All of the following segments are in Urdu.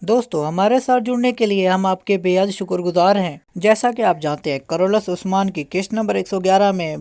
دوستو ہمارے ساتھ جڑنے کے لیے ہم آپ کے بے حد شکر گزار ہیں۔ جیسا کہ آپ جانتے ہیں کرولس عثمان کی قسط نمبر 111 میں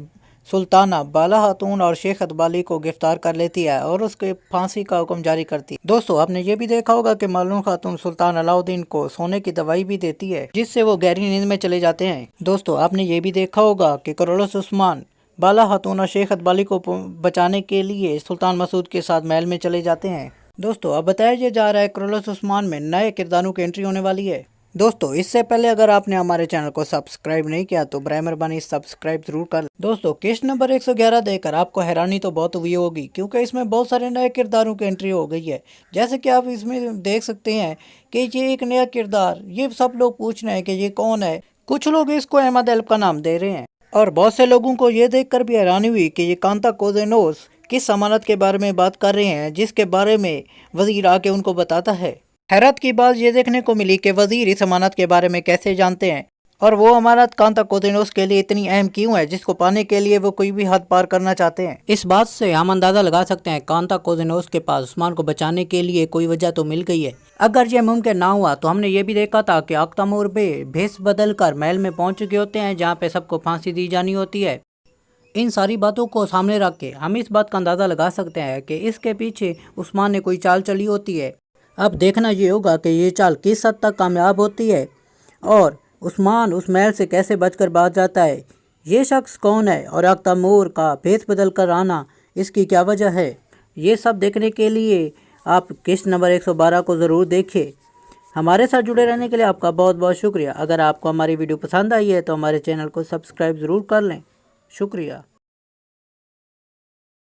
سلطانہ بالا خاتون اور شیخ اتبالی کو گرفتار کر لیتی ہے اور اس کے پھانسی کا حکم جاری کرتی ہے۔ دوستو آپ نے یہ بھی دیکھا ہوگا کہ معلوم خاتون سلطان علاؤدین کو سونے کی دوائی بھی دیتی ہے جس سے وہ گہری نیند میں چلے جاتے ہیں۔ دوستو آپ نے یہ بھی دیکھا ہوگا کہ کرولس عثمان بالا خاتون اور شیخ اتبالی کو بچانے کے لیے سلطان مسعود کے ساتھ محل میں چلے جاتے ہیں۔ دوستو اب بتایا جا رہا ہے کرولس عثمان میں نئے کرداروں کی انٹری ہونے والی ہے۔ دوستو اس سے پہلے اگر آپ نے ہمارے چینل کو سبسکرائب نہیں کیا تو برائے مہربانی سبسکرائب ضرور کر لیں۔ دوستو قسط نمبر 111 دے کر آپ کو حیرانی تو بہت ہوئی ہوگی کیونکہ اس میں بہت سارے نئے کرداروں کی انٹری ہو گئی ہے۔ جیسے کہ آپ اس میں دیکھ سکتے ہیں کہ یہ ایک نیا کردار، یہ سب لوگ پوچھ رہے ہیں کہ یہ کون ہے۔ کچھ لوگ اس کو احمد ایلپ کا نام دے رہے ہیں اور بہت سے لوگوں کو یہ دیکھ کر بھی حیرانی ہوئی کہ یہ کانتا کوزینوس کس امانت کے بارے میں بات کر رہے ہیں جس کے بارے میں وزیر آ کے ان کو بتاتا ہے۔ حیرت کی بات یہ دیکھنے کو ملی کہ وزیر اس امانت کے بارے میں کیسے جانتے ہیں اور وہ امانت کانتا کوزینوس کے لیے اتنی اہم کیوں ہے جس کو پانے کے لیے وہ کوئی بھی حد پار کرنا چاہتے ہیں۔ اس بات سے ہم اندازہ لگا سکتے ہیں کانتا کوزینوس کے پاس عثمان کو بچانے کے لیے کوئی وجہ تو مل گئی ہے۔ اگر یہ ممکن نہ ہوا تو ہم نے یہ بھی دیکھا تھا کہ آختامور بے بھیس بدل کر محل میں پہنچ چکے ہوتے ہیں جہاں پہ سب کو پھانسی دی جانی ہوتی ہے۔ ان ساری باتوں کو سامنے رکھ کے ہم اس بات کا اندازہ لگا سکتے ہیں کہ اس کے پیچھے عثمان نے کوئی چال چلی ہوتی ہے۔ اب دیکھنا یہ ہوگا کہ یہ چال کس حد تک کامیاب ہوتی ہے اور عثمان اس محل سے کیسے بچ کر بھاگ جاتا ہے، یہ شخص کون ہے اور آختامور کا بھیس بدل کر آنا اس کی کیا وجہ ہے۔ یہ سب دیکھنے کے لیے آپ قسط نمبر 112 کو ضرور دیکھیں۔ ہمارے ساتھ جڑے رہنے کے لیے آپ کا بہت بہت شکریہ۔ اگر آپ کو ہماری ویڈیو پسند آئی ہے تو ہمارے چینل کو سبسکرائب ضرور کر لیں۔ شکریہ۔